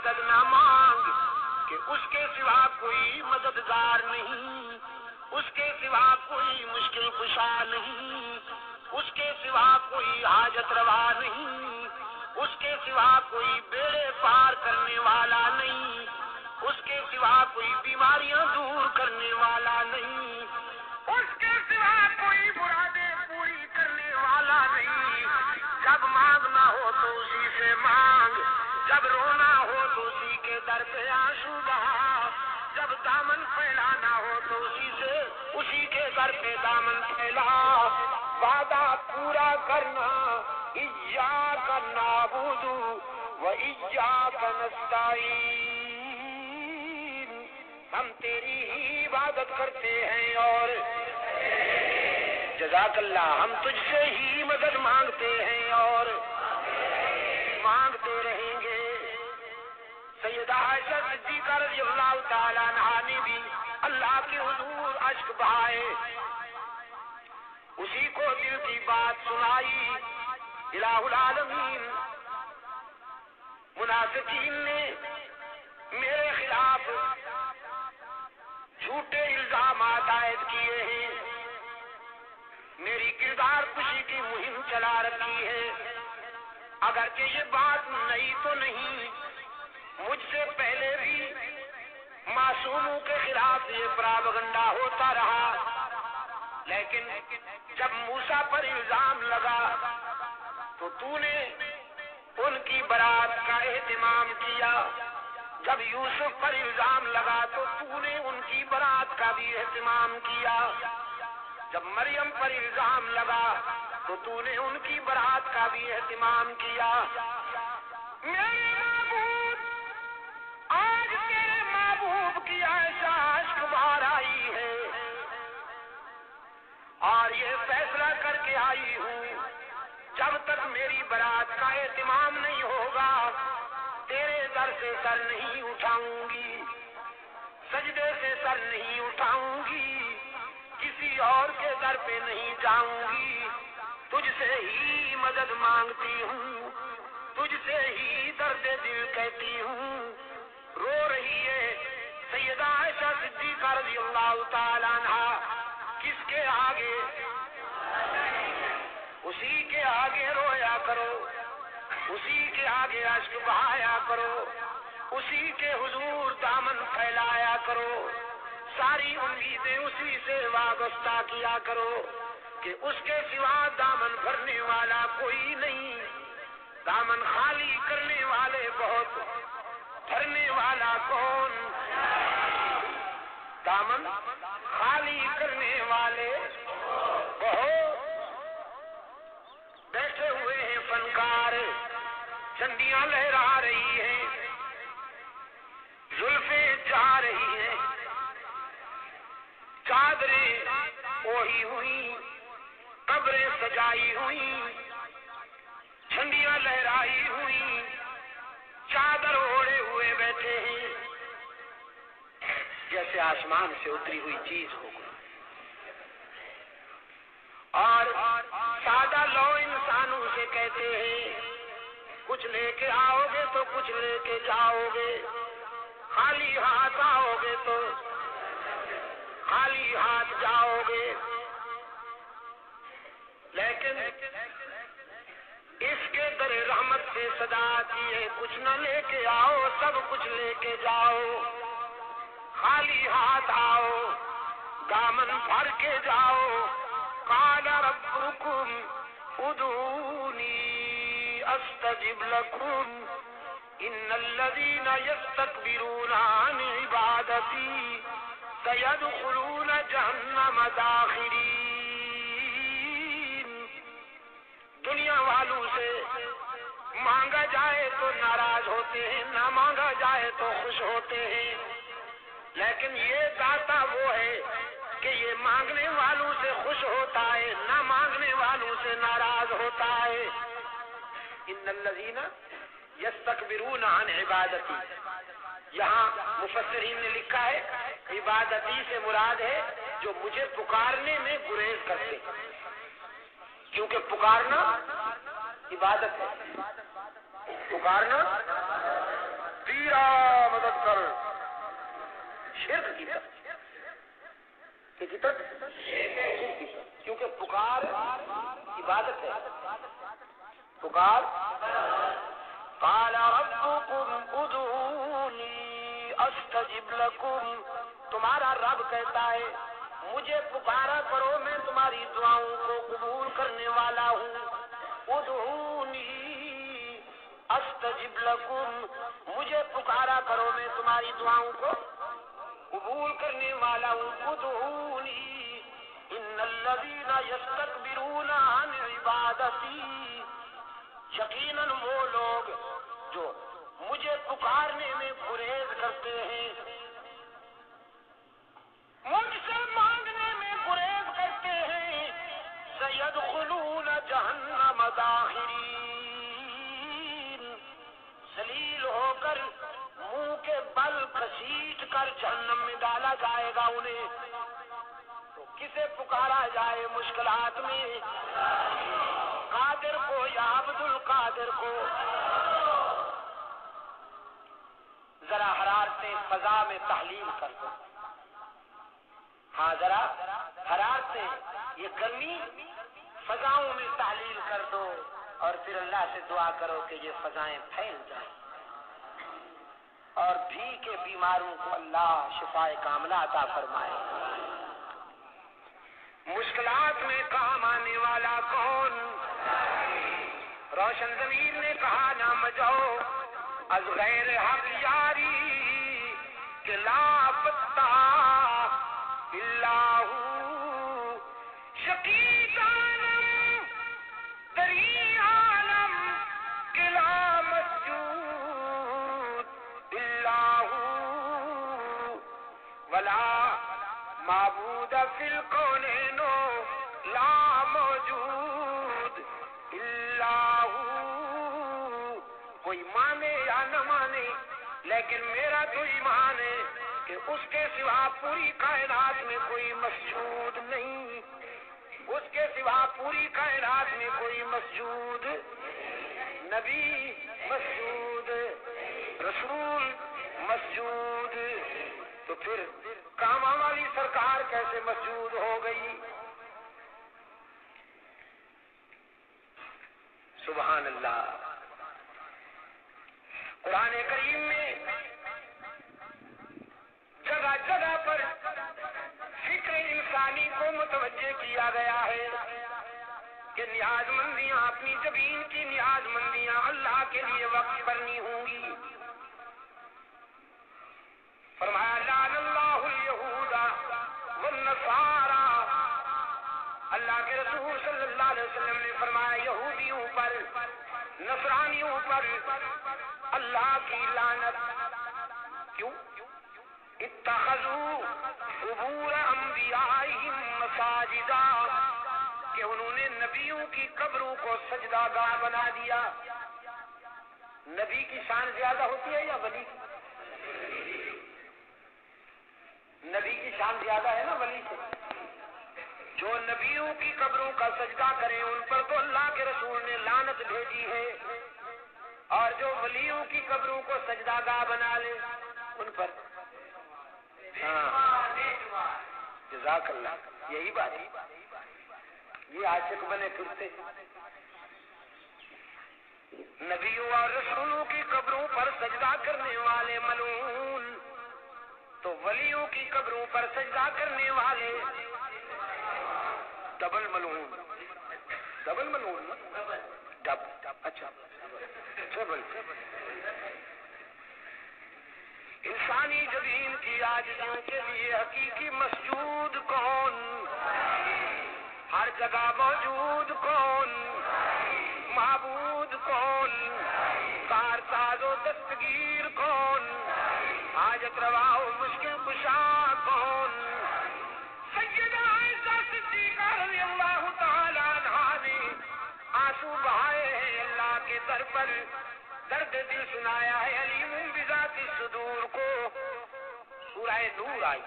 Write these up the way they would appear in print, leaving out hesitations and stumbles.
مدد نہ مانگ کہ اس کے سوا کوئی مددگار نہیں، اس کے سوا کوئی مشکل کشا نہیں، اس کے سوا کوئی حاجت روا نہیں، اس کے سوا کوئی بیڑے پار کرنے والا نہیں، اس کے سوا کوئی بیماریاں دور کرنے والا نہیں، اس کے سوا کوئی مرادیں پوری کرنے والا نہیں۔ جب مانگنا ہو تو اسی سے مانگ، جب رونا ہو تو اسی کے در پہ آنسو بہا، جب دامن پھیلانا ہو تو اسی کے در پہ دامن پھیلا۔ وعدہ پورا کرنا، ایاک نعبد و ایاک نستعین، ہم تیری ہی عبادت کرتے ہیں اور جزاک اللہ، ہم تجھ سے ہی مدد مانگتے ہیں اور مانگتے رہیں گے۔ سیدہ عائشہ صدیقہ رضی اللہ تعالیٰ عنہا نے بھی اللہ کے حضور اشک بہائے، اسی کو دل کی بات سنائی۔ الہ العالمین منافقین نے میرے خلاف جھوٹے الزامات عائد کیے ہیں، میری کردار کشی کی مہم چلا رکھی ہے۔ اگرچہ یہ بات نئی تو نہیں، مجھ سے پہلے بھی معصوموں کے خلاف یہ پراپگنڈا ہوتا رہا، لیکن جب موسیٰ پر الزام لگا تو نے ان کی برات کا اہتمام کیا، جب یوسف پر الزام لگا تو نے ان کی برات کا بھی اہتمام کیا، جب مریم پر الزام لگا تو نے ان کی برات کا بھی اہتمام کیا۔ میرے معبود، آج تیرے محبوب کی عائشہ اشک بہار آئی ہے اور یہ فیصلہ کر کے آئی ہوں، جب تک میری برات کا اہتمام نہیں ہوگا تیرے در سے سر نہیں اٹھاؤں گی، سجدے سے سر نہیں اٹھاؤں گی، کسی اور کے در پہ نہیں جاؤں گی، تجھ سے ہی مدد مانگتی ہوں، تجھ سے ہی درد دل کہتی ہوں۔ رو رہی ہے سیدہ عائشہ صدیقہ رضی اللہ تعالیٰ عنہا، کس کے آگے؟ اسی کے آگے رویا کرو، اسی کے آگے اشک بہایا کرو، اسی کے حضور دامن پھیلایا کرو، ساری امیدیں اسی سے وابستہ کیا کرو کہ اس کے سوا دامن بھرنے والا کوئی نہیں، دامن خالی کرنے والے بہت، بھرنے والا کون؟ دامن خالی کرنے والے بہت۔ بیٹھے ہوئے ہیں فنکار، چندیاں لہرا رہی ہیں، زلفیں جا رہی ہیں، چادریں اوڑھی ہوئی، قبریں سجائی ہوئی، جھنڈیاں لہرائی ہوئی، چادر اوڑھے ہوئے بیٹھے ہیں، جیسے آسمان سے اتری ہوئی چیز ہو گئی، اور سادہ لو انسانوں سے کہتے ہیں کچھ لے کے آؤ گے تو کچھ لے کے جاؤ گے، خالی ہاتھ آؤ گے تو خالی ہاتھ جاؤ گے، لیکن اس کے در رحمت سے صدا آتی ہے کچھ نہ لے کے آؤ، سب کچھ لے کے جاؤ، خالی ہاتھ آؤ، دامن بھر کے جاؤ۔ قال ربکم ادعونی استجب لکم ان الذین یستکبرون عن عبادتی سیدخلون جہنم داخرین۔ دنیا والوں سے مانگا جائے تو ناراض ہوتے ہیں، نہ مانگا جائے تو خوش ہوتے ہیں، لیکن یہ داتا وہ ہے کہ یہ مانگنے والوں سے خوش ہوتا ہے، نہ مانگنے والوں سے ناراض ہوتا ہے۔ ان الذین یستکبرون عن عبادتی، یہاں مفسرین نے لکھا ہے عبادتی سے مراد ہے جو مجھے پکارنے میں گریز کرتے، کیونکہ پکارنا عبادت ہے، پکارنا تدبیرا مدد کر، شرک کی طرف، کی طرف کیونکہ پکار عبادت ہے، پکار قال ربكم ادعوني استجب لكم، تمہارا رب کہتا ہے مجھے پکارا کرو میں تمہاری دعاؤں کو قبول کرنے والا ہوں، ادعونی استجب لکم، مجھے پکارا کرو میں تمہاری دعاؤں کو قبول کرنے والا ہوں، ادعونی ان الذین یستکبرون عن عبادتی، یقیناً وہ لوگ جو مجھے پکارنے میں گریز کرتے ہیں، مجھ سے مانگنے میں گریز کرتے ہیں، سیدخلون جہنم داخرین، ذلیل ہو کر منہ کے بل گھسیٹ کر جہنم میں ڈالا جائے گا انہیں۔ تو کسے پکارا جائے مشکلات میں؟ قادر کو یا عبد القادر کو؟ ذرا حرارت فضا میں تحلیل کر دو، ہاں ذرا حرارت یہ گرمی فضاؤں میں تحلیل کر دو، اور پھر اللہ سے دعا کرو کہ یہ فضائیں پھیل جائیں اور بھی کے بیماروں کو اللہ شفائے کاملہ عطا فرمائے۔ مشکلات میں کام آنے والا کون؟ روشن ضمیر نے کہا نہ مجو از غیر حق یاری کہ لاپتہ اللہ شقی عالم دری عالم کہ لا مسجود اللہ ولا معبود فی الکونین لا موجود اللہ، کوئی مانے یا نہ مانے لیکن میرا تو ایمان ہے کہ اس کے سوا پوری کائنات میں کوئی مسجود نہیں، اس کے سوا پوری کائنات میں کوئی مسجود، نبی مسجود، رسول مسجود، تو پھر کاما والی سرکار کیسے مسجود ہو گئی؟ سبحان اللہ۔ قرآن کریم میں جگہ جگہ پر فکر انسانی کو متوجہ کیا گیا ہے کہ نیاز مندیاں، اپنی زمین کی نیاز مندیاں اللہ کے لیے وقف کرنی ہوں گی۔ فرمایا لعن اللہ الیہود والنصارى، اللہ کے رسول صلی اللہ علیہ وسلم نے فرمایا یہودیوں پر، نصرانیوں پر اللہ کی لعنت۔ کیوں؟ اتخذوا قبور انبیائہم مساجدا، کہ انہوں نے نبیوں کی قبروں کو سجدہ گاہ بنا دیا۔ نبی کی شان زیادہ ہوتی ہے یا ولی کی؟ نبی کی شان زیادہ ہے نا ولی سے۔ جو نبیوں کی قبروں کا سجدہ کریں ان پر تو اللہ کے رسول نے لعنت بھیجی ہے، اور جو ولیوں کی قبروں کو سجدہ گاہ بنا لے ان پر، ہاں جزاک اللہ، یہی بات ہے، یہ عاشق بنے پھرتے نبیوں اور رسولوں کی قبروں پر سجدہ کرنے والے ملعون، تو ولیوں کی قبروں پر سجدہ کرنے والے ڈبل ملعون، ڈبل ملعون، اچھا ڈبل۔ انسانی جبین کی عاجزیوں کے لیے حقیقی مسجود کون؟ ہر جگہ موجود کون؟ معبود کون؟ کارساز و دستگیر کون؟ حاجت روا و مشکل کشا کون؟ سیدہ عائشہ صدیقہ رضی اللہ تعالی عنہا نے آنسو بہائے ہیں اللہ کے در پر، درد دل سنایا ہے علیم بذات الصدور کو۔ سورہ نور آئی،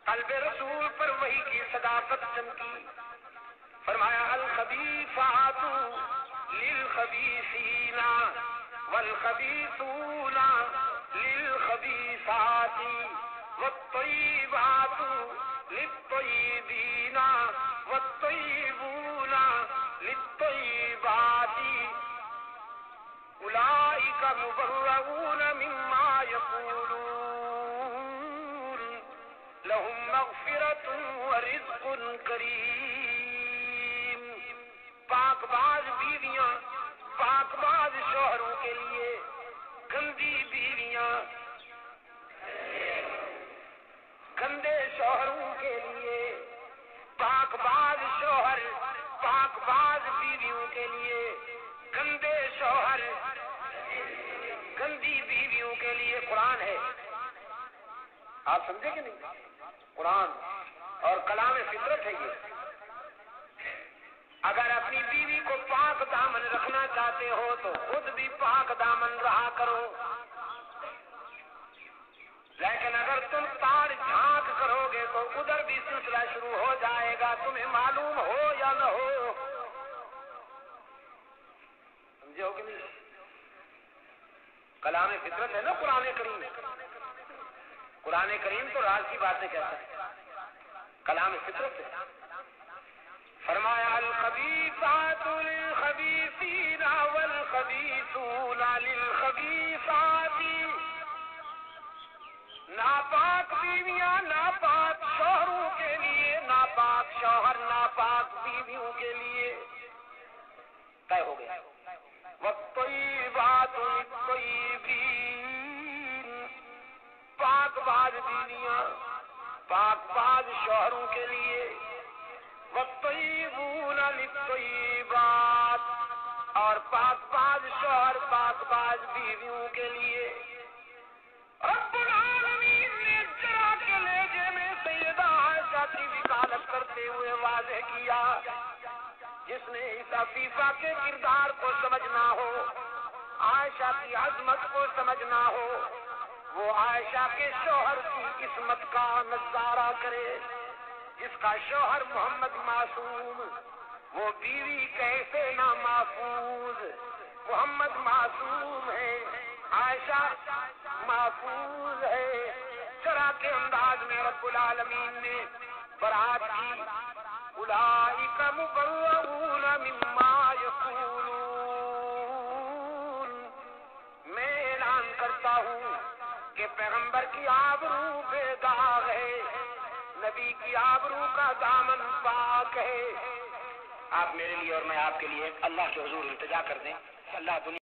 قلب رسول پر وحی کی صداقت چمکی، فرمایا الخبیثات للخبیثین، والخبيثون للخبيثات والطيبات للطيبين والطيبون للطيبات أولئك مبرؤون مما يقولون لهم مغفرة ورزق کریم. پاک باز بیویاں پاک باز شوہروں کے لیے، گندی بیویاں گندے شوہروں کے لیے، پاک باز شوہر پاک باز بیویوں کے لیے، گندے شوہر گندی بیویوں کے لیے قرآن ہے. آپ سمجھے کہ نہیں؟ قرآن اور کلام فطرت ہے یہ. اگر اپنی بیوی کو پاک دامن رکھنا چاہتے ہو تو خود بھی پاک دامن رہا کرو، لیکن اگر تم تار جھانک کرو گے تو ادھر بھی سلسلہ شروع ہو جائے گا، تمہیں معلوم ہو یا نہ ہو. سمجھے ہو کہ نہیں؟ کلام فطرت ہے نا قرآن کریم. قرآن کریم تو راز کی باتیں کہتا ہے، کلام فطرت ہے. فرمایا الخبیثات للخبیثین والخبیثون للخبیثات. ناپاک بیویاں ناپاک شوہروں کے لیے، ناپاک شوہر ناپاک بیویوں کے لیے. طے ہو گیا. والطیبات للطیبین. پاک باز بیویاں پاک باز شوہروں کے لیے، والطیبون للطیبات، اور پاک باز شوہر پاک باز بیویوں کے لیے. رب العالمین نے ذرا کے لہجے میں سیدہ عائشہ کی وکالت کرتے ہوئے واضح کیا. جس نے اس عفیفہ کے کردار کو سمجھنا ہو، عائشہ کی عظمت کو سمجھنا ہو، وہ عائشہ کے شوہر کی قسمت کا نظارہ کرے. جس کا شوہر محمد معصوم، وہ بیوی کیسے نہ محفوظ. محمد معصوم ہے، عائشہ محفوظ ہے. ذرا کے انداز میں رب العالمین نے برات کی. اولئک مبرؤون مما یقولون. میں اعلان کرتا ہوں کہ پیغمبر کی آبرو بے داغ ہے، نبی کی آبرو کا دامن پاک ہے. آپ میرے لیے اور میں آپ کے لیے اللہ کے حضور التجا کر دیں. اللہ دنیا